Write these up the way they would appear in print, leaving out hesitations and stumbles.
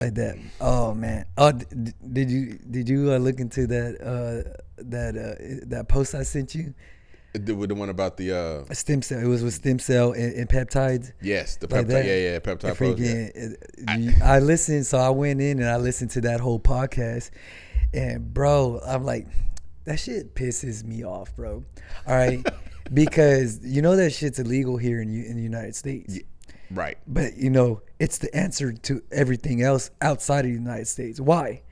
like that. Oh man. Oh, did you look into that post I sent you? The one about the A stem cell. It was with stem cell and peptides. yes, the Like peptide. that. Yeah, peptide post. Yeah. I listened. So I went in and I listened to that whole podcast, and bro, I'm like, that shit pisses me off, bro. All right, because you know that shit's illegal here in the United States. Yeah, right. But it's the answer to everything else outside of the United States. Why?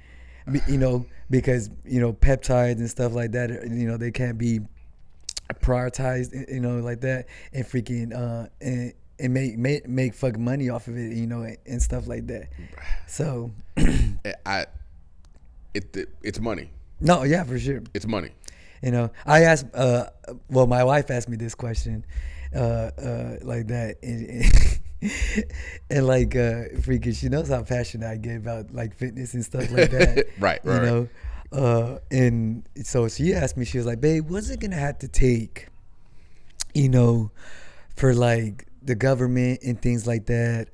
Because peptides and stuff like that. They can't be prioritized. Like that, and freaking and make fucking money off of it. And stuff like that. So It's money. no, yeah, for sure. It's money. I asked. My wife asked me this question, like that, and like freaking, she knows how passionate I get about like fitness and stuff like that. Right. And so she asked me, she was like, "Babe, what's it gonna have to take, for like the government and things like that,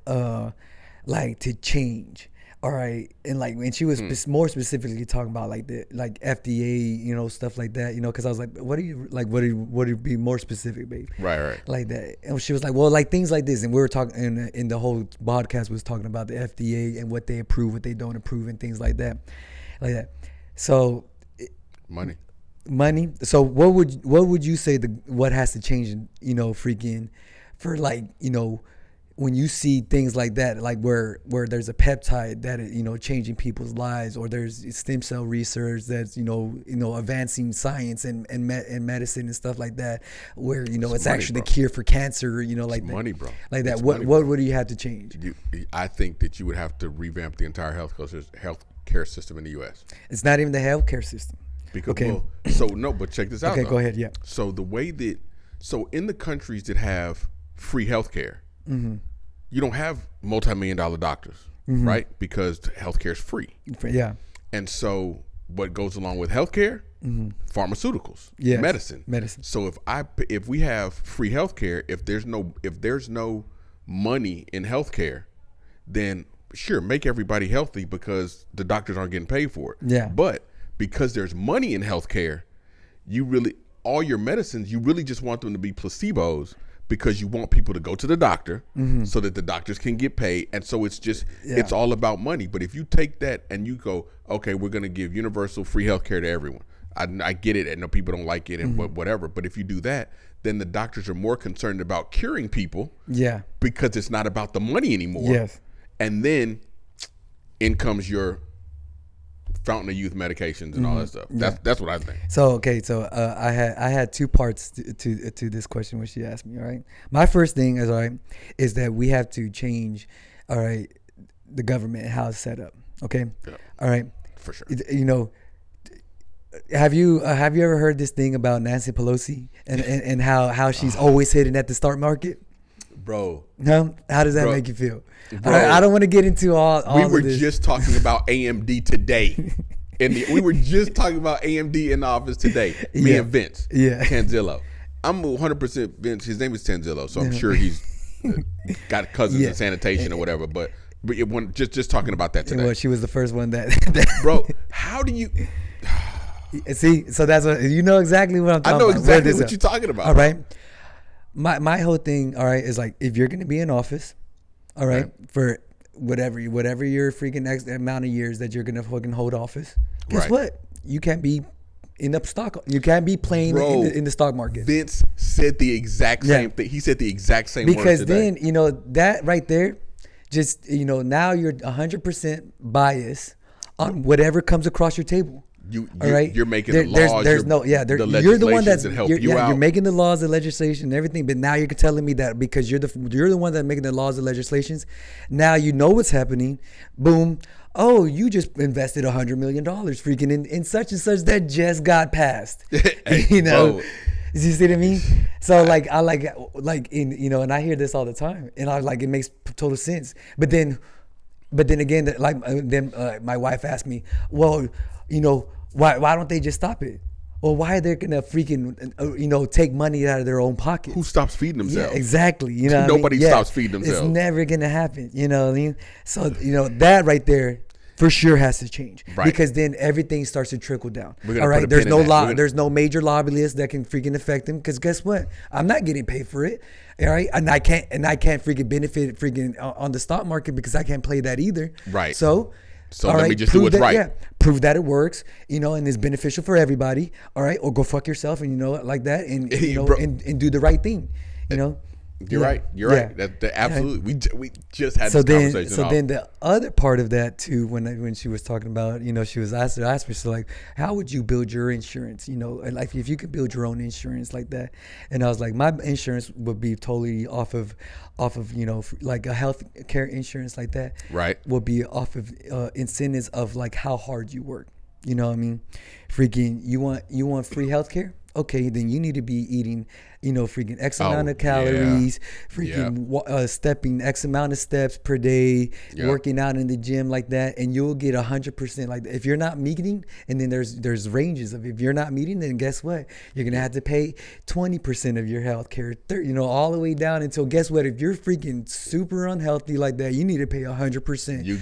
like to change?" All right, and she was more specifically talking about like the FDA, stuff like that, because I was like, what do you be more specific, babe? Right. Like that, and she was like, well, like things like this, and we were talking, in the whole podcast was talking about the FDA and what they approve, what they don't approve, and things like that. So Money. So what would you say what has to change, freaking for like, when you see things like that, like where there's a peptide that is, changing people's lives, or there's stem cell research that's advancing science and medicine and stuff like that, where it's money, actually bro. the cure for cancer, like It's that, money, bro. like that. It's What money, bro. would you have to change? I think that you would have to revamp the entire healthcare system in the U.S. It's not even the healthcare system. Because Okay. but check this out. Okay, though. go ahead. Yeah. So the way that in the countries that have free healthcare, you don't have multi-million-dollar doctors, right? Because healthcare is free. Yeah. And so what goes along with healthcare? Pharmaceuticals, Yes. medicine. So if we have free healthcare, if there's no money in healthcare, then sure, make everybody healthy because the doctors aren't getting paid for it. Yeah. But because there's money in healthcare, all your medicines, you really just want them to be placebos, because you want people to go to the doctor so that the doctors can get paid. And so it's all about money. But if you take that and you go, okay, we're going to give universal free healthcare to everyone. I get it. I know people don't like it and whatever. But if you do that, then the doctors are more concerned about curing people. Yeah. Because it's not about the money anymore. Yes. And then in comes your fountain of youth medications and all that stuff. That's what I think. So I had two parts to this question when she asked me. All right, my first thing is that we have to change, all right, the government and how it's set up. Okay, all right, for sure. Have you ever heard this thing about Nancy Pelosi and how she's always hitting at the stock market? Bro, No, how does that make you feel? Bro, I don't want to get into all. We were of this. just talking about AMD today. We were just talking about AMD in the office today. Me and Vince. Yeah. Tanzillo. I'm 100% Vince. His name is Tanzillo, so I'm sure he's got cousins in sanitation or whatever. But just talking about that today. Well, she was the first one that. Bro, how do you? See, so that's what exactly what I'm talking about. I know exactly what you're talking about. All right. My whole thing, all right, is like, if you're gonna be in office, all right, for whatever your freaking X amount of years that you're gonna fucking hold office, guess what? You can't be in the stock. You can't be playing in the stock market. Vince said the exact same thing. He said the exact same words because today. then that right there, just now you're 100% biased on whatever comes across your table. All right? You're making the laws. You're the one that's help you out. You're making the laws, the legislation, and everything. But now you're telling me that because you're the one that's making the laws and legislations. Now you know what's happening. Boom. Oh, you just invested $100 million freaking in such and such that just got passed. Hey, you know. bro. You see what I mean? So and I hear this all the time, and it makes total sense. But then again, my wife asked me, well, why don't they just stop it? Well, why are they gonna freaking take money out of their own pockets? Who stops feeding themselves? Yeah, exactly. You know, nobody stops feeding themselves. It's never gonna happen. You know what I mean? So that right there for sure has to change, right? Because then everything starts to trickle down. All right, there's no law. There's no major lobbyist that can freaking affect them. Because guess what? I'm not getting paid for it. All right, and I can't freaking benefit freaking on the stock market because I can't play that either. Right. So let me just do what's right. Yeah, prove that it works, and it's beneficial for everybody. All right, or go fuck yourself, and like that, and and do the right thing. You're right. You're right. That absolutely. We just had this conversation. So then the other part of that too, when she was talking about, she was asked me, so like, how would you build your insurance? And like if you could build your own insurance like that, and I was like, my insurance would be totally off of like a health care insurance like that. Right. Would be off of incentives of like how hard you work. You know what I mean? Freaking, you want free health care? Okay, then you need to be eating, freaking X amount of calories, freaking stepping X amount of steps per day, working out in the gym like that, and you'll get 100% like that. If you're not meeting, and then there's ranges of, if you're not meeting, then guess what? You're gonna have to pay 20% of your health care, all the way down until, guess what? If you're freaking super unhealthy like that, you need to pay 100%. You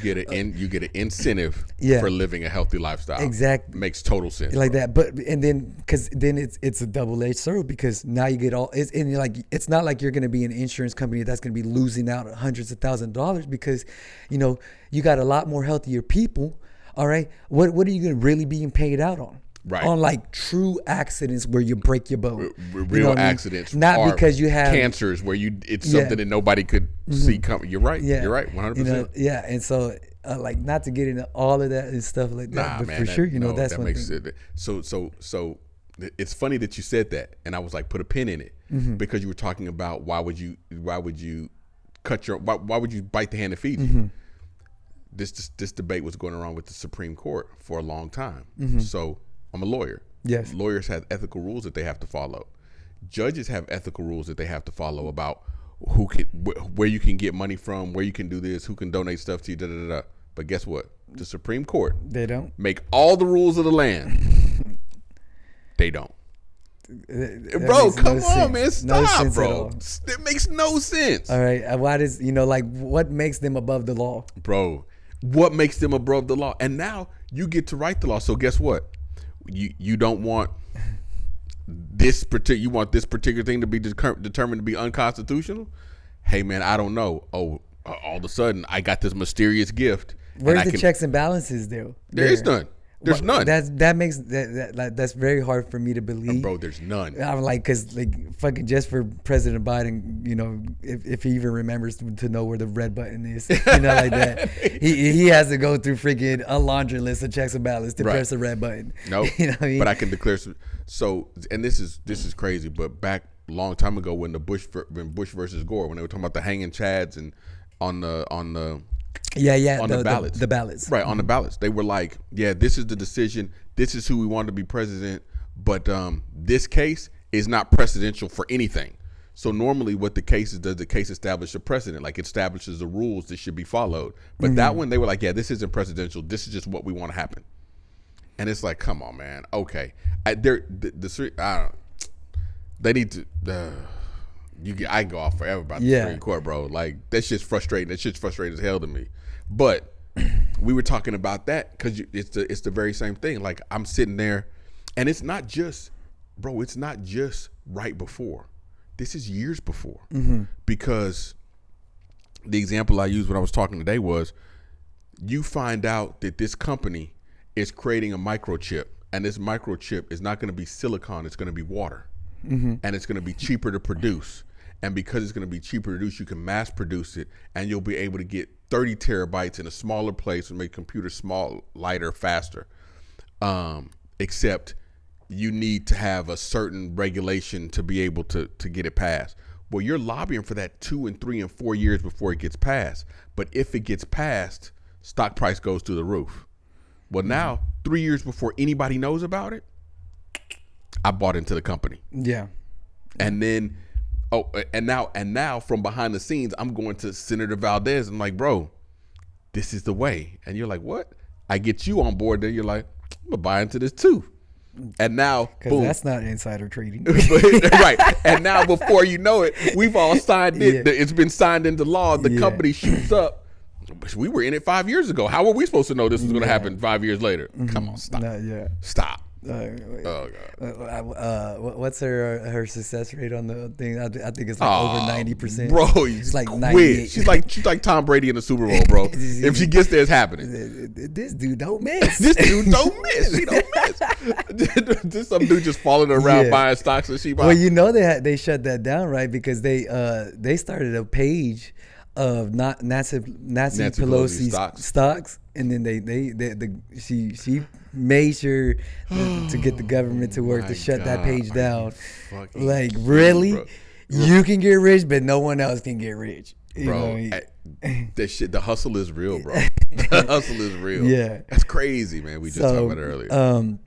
get an incentive for living a healthy lifestyle. Exactly, makes total sense like that. But and then because then it's a double-edged sword, because now you get it's not like you're going to be an insurance company that's going to be losing out hundreds of thousands of dollars, because you got a lot more healthier people. All right, what are you going to really being paid out on? Right. On like true accidents where you break your bone. Real accidents. Not because you have cancers where it's something that nobody could see coming. You're right. Yeah. You're right. 100%. And so like, not to get into all of that and stuff like that, but man, for sure, that's that one makes thing. It. So it's funny that you said that, and I was like, put a pin in it, because you were talking about why would you cut why would you bite the hand that feeds you? This debate was going around with the Supreme Court for a long time. So I'm a lawyer. Yes. Lawyers have ethical rules that they have to follow. Judges have ethical rules that they have to follow about where you can get money from, where you can do this, who can donate stuff to you, da da da. But guess what? The Supreme Court, they don't make all the rules of the land. They don't. Bro, come on, man. Stop, bro. It makes no sense. All right. Why does, what makes them above the law? Bro, what makes them above the law? And now you get to write the law. So guess what? You don't want this particular thing to be determined to be unconstitutional? Hey, man, I don't know. Oh, all of a sudden, I got this mysterious gift. Where's the checks and balances, though? There is none. There's none. That makes that's very hard for me to believe. Bro, there's none. I'm like, because fucking just for President Biden, if he even remembers to know where the red button is, like that, he has to go through freaking a laundry list of checks and balances to press the red button. No, but I can declare so. And this is crazy. But back a long time ago, when Bush versus Gore, when they were talking about the hanging chads and on the ballots. The ballots. Right, on the ballots. They were like, yeah, this is the decision. This is who we want to be president. But this case is not precedential for anything. So normally what the case does, the case establish a precedent, like it establishes the rules that should be followed. But that one, they were like, yeah, this isn't precedential. This is just what we want to happen. And it's like, come on, man. Okay. I don't know. They need to... I go off forever about the Supreme Court, bro. Like, that shit's frustrating. That shit's frustrating as hell to me. But we were talking about that because it's the very same thing. Like, I'm sitting there, and it's not just right before. This is years before. Because the example I used when I was talking today was, you find out that this company is creating a microchip, and this microchip is not going to be silicon. It's going to be water. And it's going to be cheaper to produce. And because it's going to be cheaper to produce, you can mass produce it, and you'll be able to get 30 terabytes in a smaller place and make computers small, lighter, faster. Except you need to have a certain regulation to be able to get it passed. Well, you're lobbying for that 2 and 3 and 4 years before it gets passed. But if it gets passed, stock price goes through the roof. Well, now 3 years before anybody knows about it, I bought into the company. Yeah. And then, and now from behind the scenes, I'm going to Senator Valdez. I'm like, bro, this is the way. And you're like, what? I get you on board. Then you're like, I'm going to buy into this too. And now, because that's not insider trading. Right. And now, before you know it, we've all signed it. Yeah. It's been signed into law. The company shoots up. We were in it 5 years ago. How were we supposed to know this was going to happen 5 years later? Come on, stop. Stop. Oh God. What's her success rate on the thing? I think it's like over 90%. Bro, it's like 98. She's like Tom Brady in the Super Bowl, bro. If she gets there, it's happening. This dude don't miss. This dude don't miss. He don't miss. This some dude just falling around buying stocks and she. Well, you know they shut that down, right? Because they started a page of Nancy Pelosi stocks, and then she made sure to get the government to work to shut that page down. Like, really? Bro. You can get rich, but no one else can get rich. Bro, that shit, the hustle is real, bro. The hustle is real. Yeah. That's crazy, man. We just talked about it earlier.